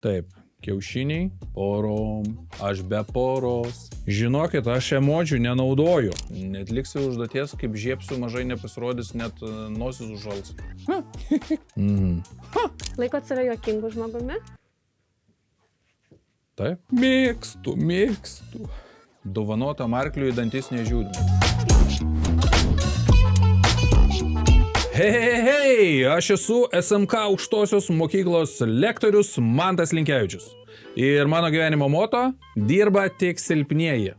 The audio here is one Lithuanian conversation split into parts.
Taip, kiaušiniai, porom, aš be poros. Žinokit, aš emodžių nenaudoju. Netliksiu užduoties, kaip žiepsiu, mažai nepasirodys, net nosis užžals. Laikot save juokingu žmogumi? Taip. Mėgstu. Dovanotam arkliui dantis nežiūrime. Hei, aš esu SMK aukštosios mokyklos lektorius Mantas Linkevičius. Ir mano gyvenimo moto – dirba tik silpnieji.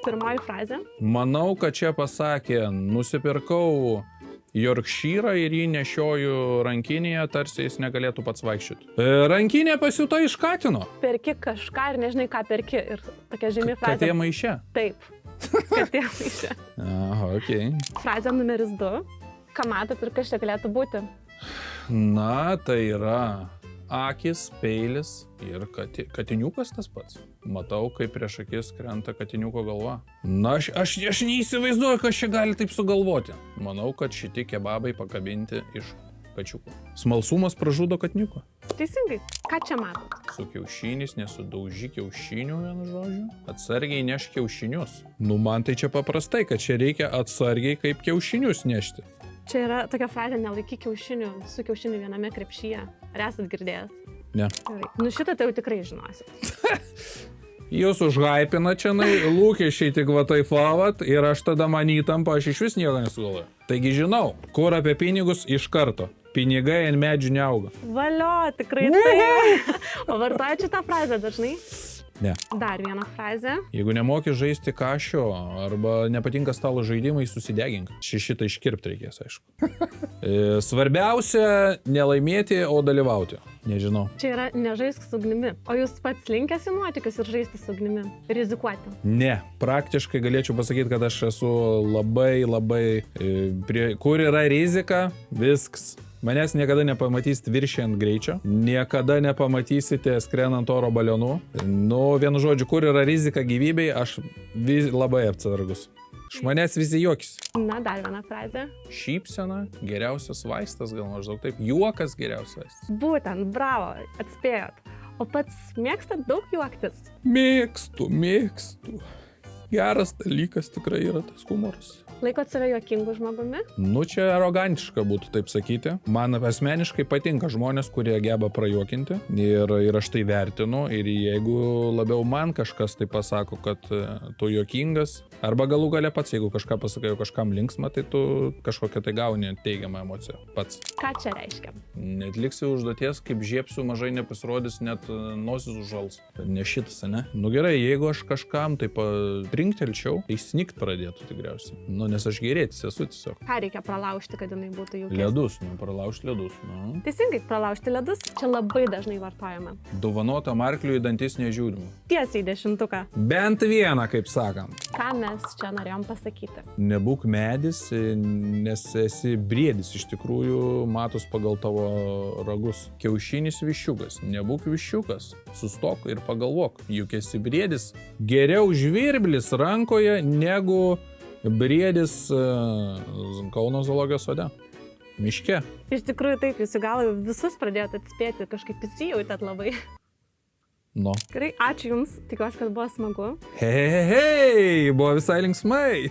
Pirmoji frazė. Manau, kad čia pasakė, nusipirkau Yorkshyrą ir jį nešioju rankinėje, tarsi jis negalėtų pats vaikščioti. Rankinė pasiūta iš katino. Perki kažką ir nežinai, ką perki. Ir tokia žymi frazė. Katė maiše. Taip. Katė maiše. Aha, okei. Frazė numeris 2. Ką matot ir kas čia galėtų būti? Na, tai yra akis, peilis ir katiniukas tas pats. Matau, kaip prieš akis krenta katiniuko galva. Na, aš neįsivaizduoju, kas čia gali taip sugalvoti. Manau, kad šitie kebabai pakabinti iš kačiuko. Smalsumas pražudo katiniuko. Teisingai. Ką čia matot? Su kiaušinis, nesudaužy kiaušinių, vienu žodžiu. Atsargiai neš kiaušinius. Nu, man tai čia paprastai, kad čia reikia atsargiai kaip kiaušinius nešti. Čia yra tokia frazė, nelaikyk kiaušinių su kiaušiniu viename krepšyje. Ar esat girdėjęs? Ne. Gerai. Nu šitą tai jau tikrai žinosit. Jūs užhaipina čia, lūkesčiai tik va taip vavat ir aš tada man įtampa, aš iš vis nieko nesugalvoju. Taigi žinau, kur apie pinigus iš karto. Pinigai ant medžių neauga. Valio, tikrai tai. O vartojat šitą frazę dažnai? Ne. Dar vieną frazę. Jeigu nemoki žaisti kašio arba nepatinka stalo žaidimai, susidegink. Šitą iškirpti reikės, aišku. Svarbiausia nelaimėti, o dalyvauti. Nežinau. Čia yra nežaisk su ugnimi. O jūs pats linkęs į nuotykius ir žaisti su ugnimi? Rizikuoti? Ne. Praktiškai galėčiau pasakyti, kad aš esu labai... Kur yra rizika, viskas. Manęs niekada nepamatysit viršijant greičio, niekada nepamatysite skrendant oro balionu. Nu, vienu žodžiu, kur yra rizika gyvybei, aš labai atsargus. Iš manęs visi juokis. Na, dar viena frazė. Šypsena geriausias vaistas, gal maždaug taip. Juokas geriausias vaistas. Būtent, bravo, atspėjot. O pats mėgstat daug juoktis? Mėgstu. Geras dalykas tikrai yra tas humoras. Laikot save juokingu žmogumi? Nu, čia arogantiška būtų taip sakyti. Man asmeniškai patinka žmonės, kurie geba prajuokinti ir aš tai vertinu. Ir jeigu labiau man kažkas tai pasako, kad tu juokingas, arba galų gale pats, jeigu kažką pasakai, kažkam linksma, tai tu kažkokią tai gauni teigiamą emociją pats. Ką čia reiškia? Netliksi užduoties, kaip žiepsiu, mažai nepasirodys, net nosis užžals. Ne šitas, ne? Nu gerai, jeigu aš kažkam tai trinktelčiau, tai snikt pradėtų tikriausiai. Nu, nes aš gerėtis esu tiesiog. Ką reikia pralaužti, kad jinai būtų jaukesnė? Ledus, pralaužti ledus. Teisingai, pralaužti ledus. Čia labai dažnai vartojama. Dovanotam arkliui dantis nežiūrime. Tiesiai 10. Bent vieną, kaip sakant. Ką mes čia norėjom pasakyti? Nebūk medis, nes esi briedis iš tikrųjų, matos pagal tavo ragus. Kiaušinis viščiukas, nebūk viščiukas. Sustok ir pagalvok, juk esi briedis. Geriau žvirblis rankoje negu briedis Kauno zoologijos sode. Miške. Iš tikrųjų taip, jūs į galą visus pradėjote atspėti, kažkaip įsijautėt labai. No. Gerai, ačiū Jums, tikiuosi, kad buvo smagu. Hei, buvo visai linksmai.